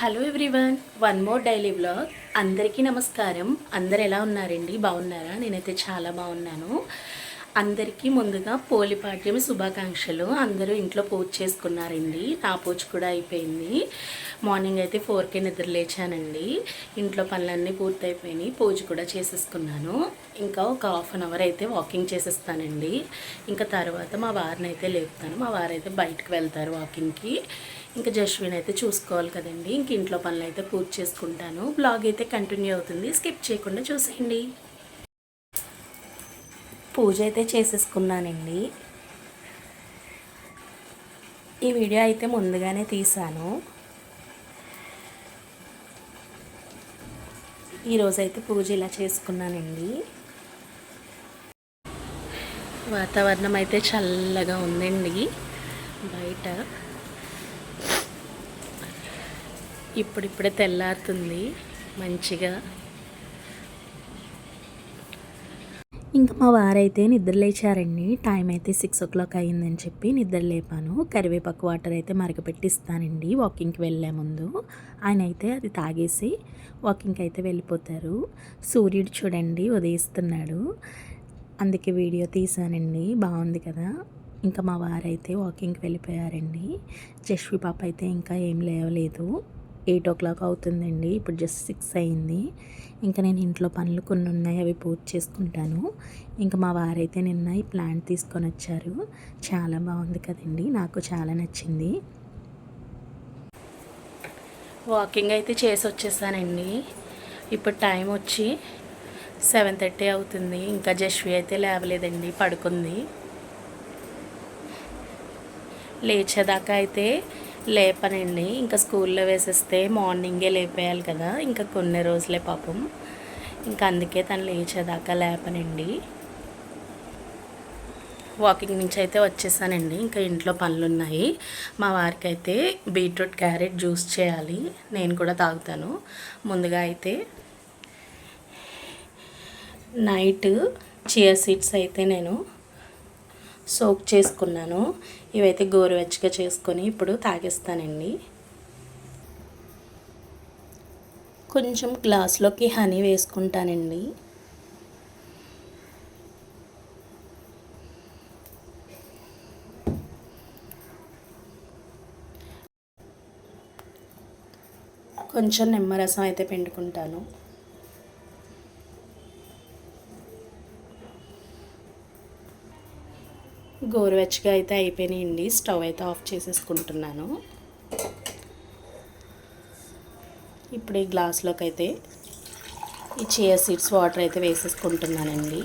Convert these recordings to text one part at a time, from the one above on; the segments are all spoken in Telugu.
Hello everyone, one more daily vlog. అందరికీ నమస్కారం. అందరు ఎలా ఉన్నారండి? బాగున్నారా? నేనైతే చాలా బాగున్నాను. అందరికీ ముందుగా పోలిపాడ్యమి శుభాకాంక్షలు. అందరూ ఇంట్లో పూజ చేసుకున్నారండి. నా పూజ కూడా అయిపోయింది. మార్నింగ్ అయితే 4కే నిద్ర లేచానండి. ఇంట్లో పనులన్నీ పూర్తయిపోయినాయి. పూజ కూడా చేసేసుకున్నాను. ఇంకా ఒక హాఫ్ అన్ అవర్ అయితే వాకింగ్ చేసేస్తానండి. ఇంకా తర్వాత మా వారిని అయితే లేపుతాను. మా వారైతే బయటకు వెళ్తారు వాకింగ్కి. ఇంకా జస్విన్ అయితే చూసుకోవాలి కదండి. ఇంక ఇంట్లో పనులు అయితే పూర్తి చేసుకుంటాను. బ్లాగ్ అయితే కంటిన్యూ అవుతుంది, స్కిప్ చేయకుండా చూసేయండి. పూజ అయితే చేసేసుకున్నానండి. ఈ వీడియో అయితే ముందుగానే తీసాను. ఈరోజైతే పూజ ఇలా చేసుకున్నానండి. వాతావరణం అయితే చల్లగా ఉందండి బయట. ఇప్పుడిప్పుడే తెల్లారుతుంది మంచిగా. ఇంకా మా వారైతే నిద్ర లేచారండి. టైం అయితే 6 o'clock అయిందని చెప్పి నిద్ర లేపాను. కరివేపాకు వాటర్ అయితే మరగపెట్టిస్తానండి వాకింగ్కి వెళ్ళే ముందు. ఆయన అయితే అది తాగేసి వాకింగ్కి అయితే వెళ్ళిపోతారు. సూర్యుడు చూడండి ఉదయిస్తున్నాడు, అందుకే వీడియో తీసానండి. బాగుంది కదా. ఇంకా మా వారైతే వాకింగ్కి వెళ్ళిపోయారండి. జస్వి పాప అయితే ఇంకా ఏం లేవలేదు. 8 o'clock అవుతుందండి. ఇప్పుడు జస్ట్ 6 అయింది. ఇంకా నేను ఇంట్లో పనులు కొన్ని ఉన్నాయి, అవి పూర్తి చేసుకుంటాను. ఇంకా మా వారైతే నిన్న ఈ ప్లాంట్ తీసుకొని వచ్చారు. చాలా బాగుంది కదండి, నాకు చాలా నచ్చింది. వాకింగ్ అయితే చేసి వచ్చేసానండి. ఇప్పుడు టైం వచ్చి 7:30 అవుతుంది. ఇంకా జస్వి అయితే లేవలేదండి, పడుకుంది. లేచేదాకా అయితే లేపనండి. ఇంకా స్కూల్లో వేసేస్తే మార్నింగే లేపేయాలి కదా, ఇంకా కొన్ని రోజులే పాపం. ఇంకా అందుకే తను లేచేదాకా లేపనండి. వాకింగ్ నుంచి అయితే వచ్చేసానండి. ఇంకా ఇంట్లో పనులు ఉన్నాయి. మా వారికి అయితే బీట్రూట్ క్యారెట్ జ్యూస్ చేయాలి, నేను కూడా తాగుతాను. ముందుగా అయితే నైట్ చియా సీడ్స్ అయితే నేను సోక్ చేసుకున్నాను. ఇవైతే గోరువెచ్చగా చేసుకొని ఇప్పుడు తాగేస్తానండి. కొంచెం గ్లాస్లోకి హనీ వేసుకుంటానండి. కొంచెం నిమ్మరసం అయితే పిండుకుంటాను. గోరువెచ్చగా అయితే అయిపోయినాయండి. స్టవ్ అయితే ఆఫ్ చేసేసుకుంటున్నాను. ఇప్పుడు ఈ గ్లాస్లోకి అయితే ఈ చియా సీడ్స్ వాటర్ అయితే వేసేసుకుంటున్నానండి.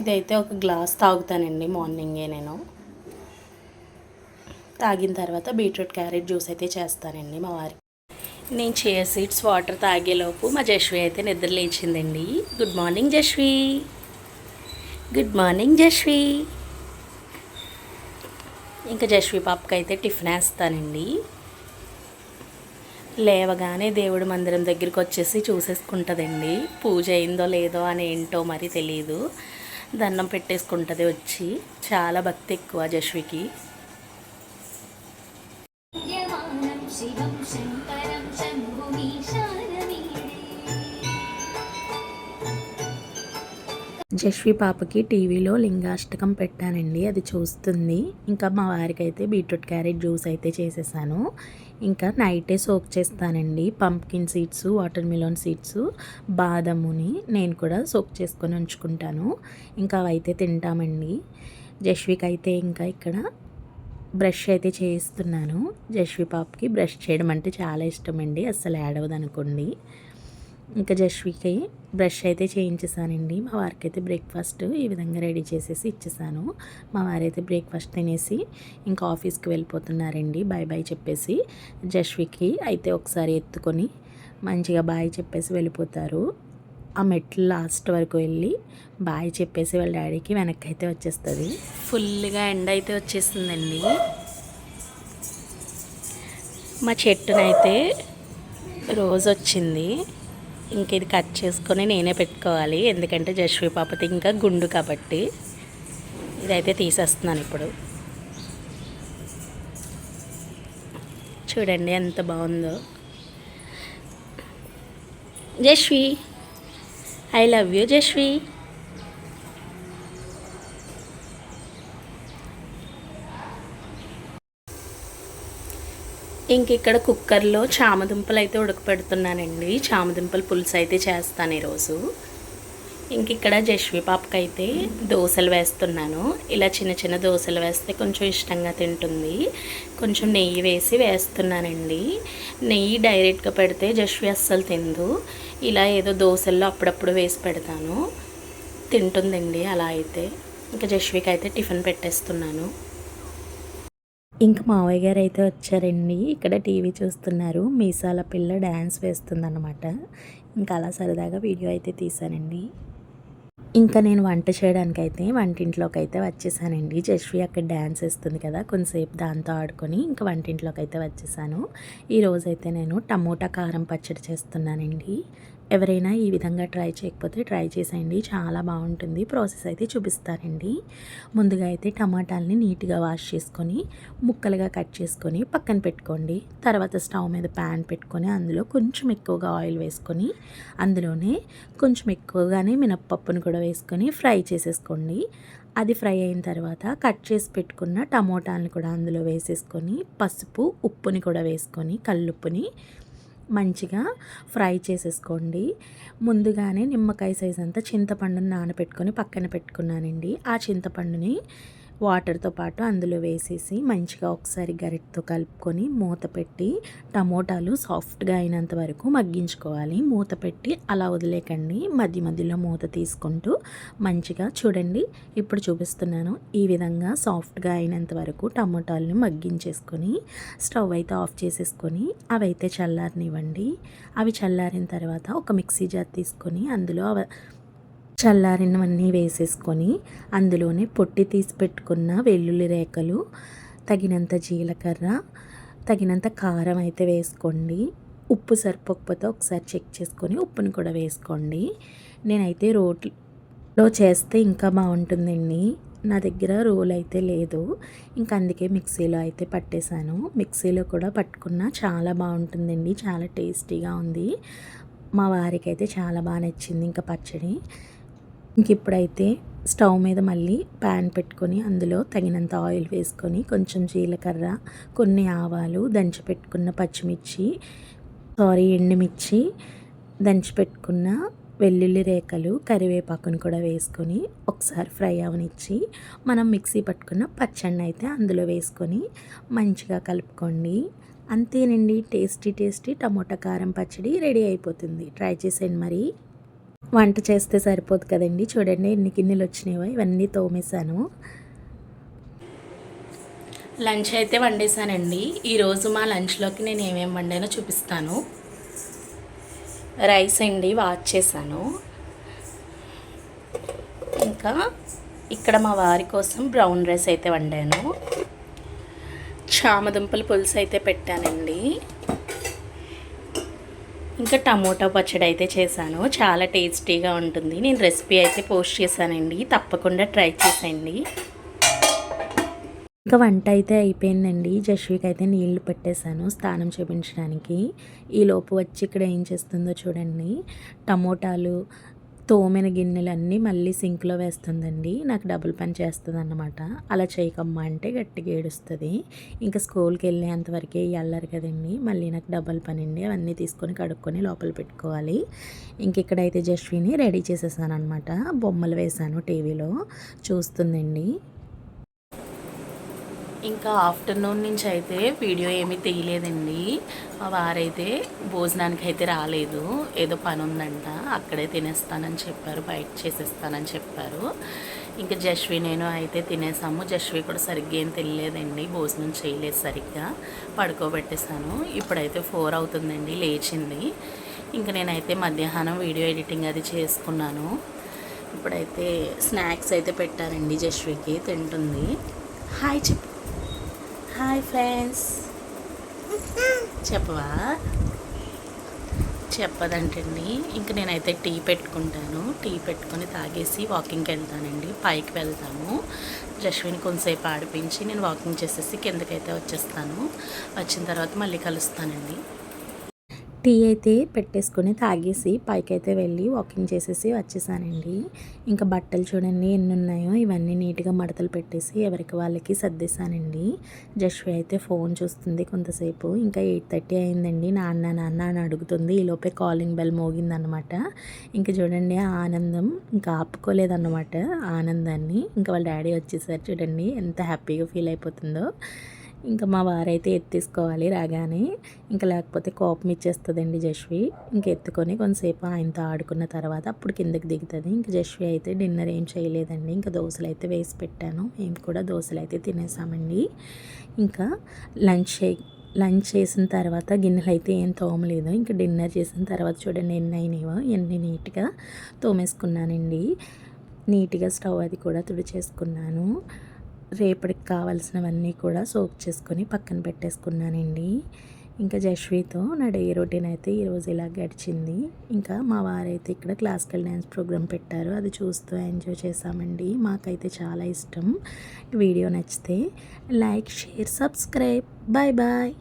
ఇదైతే ఒక గ్లాస్ తాగుతానండి మార్నింగే నేను. తాగిన తర్వాత బీట్రూట్ క్యారెట్ జ్యూస్ అయితే చేస్తానండి మా వారికి. నేను చియా సీడ్స్ వాటర్ తాగేలోపు మా జస్వి అయితే నిద్ర లేచిందండి. Good morning Jasvi. Good morning Jasvi. ఇంకా జస్వి పాపకి అయితే టిఫిన్ వేస్తానండి. లేవగానే దేవుడి మందిరం దగ్గరికి వచ్చేసి చూసేసుకుంటుందండి. పూజ అయిందో లేదో అని ఏంటో మరి తెలియదు. దండం పెట్టేసుకుంటుంది వచ్చి. చాలా భక్తి ఎక్కువ జస్వికి. జస్వి పాపకి టీవీలో లింగాష్టకం పెట్టానండి, అది చూస్తుంది. ఇంకా మా వారికి అయితే బీట్రూట్ క్యారెట్ జ్యూస్ అయితే చేసేసాను. ఇంకా నైటే సోక్ చేస్తానండి. Pumpkin seeds, watermelon seeds, బాదముని నేను కూడా సోక్ చేసుకొని ఉంచుకుంటాను. ఇంకా అవైతే తింటామండి. జస్వికి అయితే ఇంకా ఇక్కడ బ్రష్ అయితే చేయిస్తున్నాను. జస్వి పాపకి బ్రష్ చేయడం అంటే చాలా ఇష్టం అండి, అస్సలు ఏడవదు అనుకోండి. ఇంకా జస్వికి బ్రష్ అయితే చేయించేసానండి. మా వారికి అయితే బ్రేక్ఫాస్ట్ ఈ విధంగా రెడీ చేసేసి ఇచ్చేసాను. మా వారైతే బ్రేక్ఫాస్ట్ తినేసి ఇంకా ఆఫీస్కి వెళ్ళిపోతున్నారండి. బాయ్ బాయ్ చెప్పేసి. జస్వికి అయితే ఒకసారి ఎత్తుకొని మంచిగా బాయ్ చెప్పేసి వెళ్ళిపోతారు. ఆ మెట్లు లాస్ట్ వరకు వెళ్ళి బాయ్ చెప్పేసి వాళ్ళ డాడీకి వెనక్కి అయితే వచ్చేస్తుంది. ఫుల్గా ఎండ అయితే వచ్చేసిందండి. మా చెట్టునైతే రోజు వచ్చింది. ఇంక ఇది కట్ చేసుకొని నేనే పెట్టుకోవాలి, ఎందుకంటే జస్వి పాపతి ఇంకా గుండు కాబట్టి. ఇదైతే తీసేస్తున్నాను ఇప్పుడు. చూడండి ఎంత బాగుందో. Jashvi, I love you Jashvi. ఇంక ఇక్కడ కుక్కర్లో చామదుంపలు అయితే ఉడకపెడుతున్నానండి. చామదుంపల పులుసు అయితే చేస్తాను ఈరోజు. ఇంక ఇక్కడ జశ్వి పాపకైతే దోశలు వేస్తున్నాను. ఇలా చిన్న చిన్న దోశలు వేస్తే కొంచెం ఇష్టంగా తింటుంది. కొంచెం నెయ్యి వేసి వేస్తున్నానండి. నెయ్యి డైరెక్ట్గా పెడితే జశ్వి అస్సలు తిందు. ఇలా ఏదో దోశల్లో అప్పుడప్పుడు వేసి పెడతాను, తింటుందండి అలా అయితే. ఇంకా జశ్వికి అయితే టిఫిన్ పెట్టేస్తున్నాను. ఇంక మావయ్య గారు అయితే వచ్చారండి. ఇక్కడ టీవీ చూస్తున్నారు. మీసాల పిల్ల డ్యాన్స్ వేస్తుందన్నమాట. ఇంకా అలా సరదాగా వీడియో అయితే తీసానండి. ఇంకా నేను వంట చేయడానికైతే వంటింట్లోకి అయితే వచ్చేసానండి. జశ్వి అక్కడ డ్యాన్స్ వేస్తుంది కదా, కొంతసేపు దాంతో ఆడుకొని ఇంకా వంటింట్లోకి అయితే వచ్చేసాను. ఈరోజైతే నేను టమోటా కారం పచ్చడి చేస్తున్నానండి. ఎవరైనా ఈ విధంగా ట్రై చేయకపోతే ట్రై చేసేయండి, చాలా బాగుంటుంది. ప్రాసెస్ అయితే చూపిస్తానండి. ముందుగా అయితే టమాటాలని నీట్గా వాష్ చేసుకొని ముక్కలుగా కట్ చేసుకొని పక్కన పెట్టుకోండి. తర్వాత స్టవ్ మీద ప్యాన్ పెట్టుకొని అందులో కొంచెం ఎక్కువగా ఆయిల్ వేసుకొని అందులోనే కొంచెం ఎక్కువగానే మినప్పప్పును కూడా వేసుకొని ఫ్రై చేసేసుకోండి. అది ఫ్రై అయిన తర్వాత కట్ చేసి పెట్టుకున్న టమోటాలను కూడా అందులో వేసేసుకొని పసుపు ఉప్పుని కూడా వేసుకొని కల్లుప్పుని మంచిగా ఫ్రై చేసేసుకోండి. ముందుగానే నిమ్మకాయ సైజ్ అంతా చింతపండుని నానబెట్టుకొని పక్కన పెట్టుకున్నానండి. ఆ చింతపండుని వాటర్తో పాటు అందులో వేసేసి మంచిగా ఒకసారి గరిటతో కలుపుకొని మూత పెట్టి టమోటాలు సాఫ్ట్గా అయినంత వరకు మగ్గించుకోవాలి. మూత పెట్టి అలా వదిలేకండి, మధ్య మధ్యలో మూత తీసుకుంటూ మంచిగా చూడండి. ఇప్పుడు చూపిస్తున్నాను. ఈ విధంగా సాఫ్ట్గా అయినంత వరకు టమోటాలను మగ్గించేసుకొని స్టవ్ అయితే ఆఫ్ చేసేసుకొని అవి అయితే చల్లారనివ్వండి. అవి చల్లారిన తర్వాత ఒక మిక్సీ జార్ తీసుకొని అందులో చల్లారినవన్నీ వేసేసుకొని అందులోనే పొట్టి తీసి పెట్టుకున్న వెల్లుల్లి రేఖలు, తగినంత జీలకర్ర, తగినంత కారం అయితే వేసుకోండి. ఉప్పు సరిపోకపోతే ఒకసారి చెక్ చేసుకొని ఉప్పుని కూడా వేసుకోండి. నేనైతే రోట్లో చేస్తే ఇంకా బాగుంటుందండి. నా దగ్గర రోల్ అయితే లేదు, ఇంకా అందుకే మిక్సీలో అయితే పట్టేశాను. మిక్సీలో కూడా పట్టుకున్నా చాలా బాగుంటుందండి, చాలా టేస్టీగా ఉంది. మా వారికి అయితే చాలా బాగా నచ్చింది ఇంకా పచ్చడి. ఇంక ఇప్పుడైతే స్టవ్ మీద మళ్ళీ ప్యాన్ పెట్టుకొని అందులో తగినంత ఆయిల్ వేసుకొని కొంచెం జీలకర్ర, కొన్ని ఆవాలు, దంచిపెట్టుకున్న పచ్చిమిర్చి, ఎండుమిర్చి, దంచిపెట్టుకున్న వెల్లుల్లి రేఖలు, కరివేపాకును కూడా వేసుకొని ఒకసారి ఫ్రై అవనిచ్చి మనం మిక్సీ పట్టుకున్న పచ్చడిని అయితే అందులో వేసుకొని మంచిగా కలుపుకోండి. అంతేనండి, టేస్టీ టేస్టీ టమోటా కారం పచ్చడి రెడీ అయిపోతుంది. ట్రై చేసేయండి. మరి వంట చేస్తే సరిపోదు కదండి. చూడండి ఎన్ని గిన్నెలు వచ్చినాయో, ఇవన్నీ తోమేశాను. లంచ్ అయితే వండేసానండి. ఈరోజు మా లంచ్లోకి నేను ఏమేమి వండానో చూపిస్తాను. రైస్ అండి వాష్ చేశాను. ఇంకా ఇక్కడ మా వారి కోసం బ్రౌన్ రైస్ అయితే వండాను. చామదుంపల పులుసు అయితే పెట్టానండి. ఇంకా టమోటా పచ్చడి అయితే చేశాను, చాలా టేస్టీగా ఉంటుంది. నేను రెసిపీ అయితే పోస్ట్ చేశానండి, తప్పకుండా ట్రై చేసేయండి. ఇంకా వంట అయితే అయిపోయిందండి. జశ్వికి అయితే నీళ్లు పెట్టేశాను స్నానం చేయించడానికి. ఈలోపు వచ్చి ఇక్కడ ఏం చేస్తుందో చూడండి. టమోటాలు తోమిన గిన్నెలన్నీ మళ్ళీ సింక్లో వేస్తుందండి. నాకు డబుల్ పని చేస్తుంది అన్నమాట. అలా చేయకమ్మా అంటే గట్టిగా ఏడుస్తుంది. ఇంకా స్కూల్కి వెళ్ళేంతవరకే అల్లరు కదండి. మళ్ళీ నాకు డబుల్ పని అండి. అవన్నీ తీసుకొని కడుక్కొని లోపల పెట్టుకోవాలి. ఇంక ఇక్కడైతే జశ్విని రెడీ చేసేసాను అనమాట. బొమ్మలు వేశాను, టీవీలో చూస్తుందండి. ఇంకా ఆఫ్టర్నూన్ నుంచి అయితే వీడియో ఏమీ తీయలేదండి. మా వారైతే భోజనానికి అయితే రాలేదు, ఏదో పని ఉందంట, అక్కడే తినేస్తానని చెప్పారు, బయట చేసేస్తానని చెప్పారు. ఇంకా జశ్వి నేను అయితే తినేసాము. జశ్వి కూడా సరిగ్గా ఏం తెలియలేదండి, భోజనం చేయలేదు సరిగ్గా, పడుకోబెట్టేశాను. ఇప్పుడైతే 4 అవుతుందండి, లేచింది. ఇంకా నేనైతే మధ్యాహ్నం వీడియో ఎడిటింగ్ అది చేసుకున్నాను. ఇప్పుడైతే స్నాక్స్ అయితే పెట్టారండి, జశ్వికి తింటుంది. హాయ్ చెప్పు. హాయ్ ఫ్రెండ్స్ చెప్పవా? చెప్పదంటండి. ఇంక నేనైతే టీ పెట్టుకుంటాను. టీ పెట్టుకొని తాగేసి వాకింగ్‌కి వెళ్తానండి. పైకి వెళ్తాము. జశ్విని కొంతసేపు ఆడిపించి నేను వాకింగ్ చేసేసి కిందకైతే వచ్చేస్తాను. వచ్చిన తర్వాత మళ్ళీ కలుస్తానండి. టీ అయితే పెట్టేసుకొని తాగేసి పైకైతే వెళ్ళి వాకింగ్ చేసేసి వచ్చేసానండి. ఇంకా బట్టలు చూడండి ఎన్ని ఉన్నాయో ఇవన్నీ నీట్గా మడతలు పెట్టేసి ఎవరికి వాళ్ళకి సర్దేశానండి. జశ్వి అయితే ఫోన్ చూస్తుంది కొంతసేపు. ఇంకా 8:30 అయిందండి. నాన్న నాన్న అని అడుగుతుంది. ఈలోపే కాలింగ్ బెల్ మోగిందనమాట. ఇంకా చూడండి ఆ ఆనందం ఇంకా ఆపుకోలేదన్నమాట ఆనందాన్ని. ఇంకా వాళ్ళ డాడీ వచ్చేసారు చూడండి ఎంత హ్యాపీగా ఫీల్ అయిపోతుందో. ఇంకా మా వారైతే ఎత్తేసుకోవాలి రాగానే. ఇంకా లేకపోతే కోపం ఇచ్చేస్తుందండి జశ్వి. ఇంక ఎత్తుకొని కొంతసేపు ఆయనతో ఆడుకున్న తర్వాత అప్పుడు కిందకి దిగుతుంది. ఇంక జశ్వి అయితే డిన్నర్ ఏం చేయలేదండి. ఇంకా దోశలు అయితే వేసి పెట్టాను. మేము కూడా దోశలు అయితే తినేసామండి. ఇంకా లంచ్ చేసిన తర్వాత గిన్నెలు అయితే ఏం తోమలేదు. ఇంకా డిన్నర్ చేసిన తర్వాత చూడండి ఎన్ని అయినాయో ఎన్ని నీట్గా తోమేసుకున్నానండి. నీట్గా స్టవ్ అది కూడా తుడిచేసుకున్నాను. రేపటికి కావాల్సినవన్నీ కూడా సోక్ చేసుకొని పక్కన పెట్టేసుకున్నానండి. ఇంకా జశ్వితో నా డే రొటీన్ అయితే ఈరోజు ఇలా గడిచింది. ఇంకా మా వారైతే ఇక్కడ క్లాసికల్ డ్యాన్స్ ప్రోగ్రామ్ పెట్టారు. అది చూస్తూ ఎంజాయ్ చేసామండి. మాకైతే చాలా ఇష్టం. వీడియో నచ్చితే like, share, subscribe. Bye bye.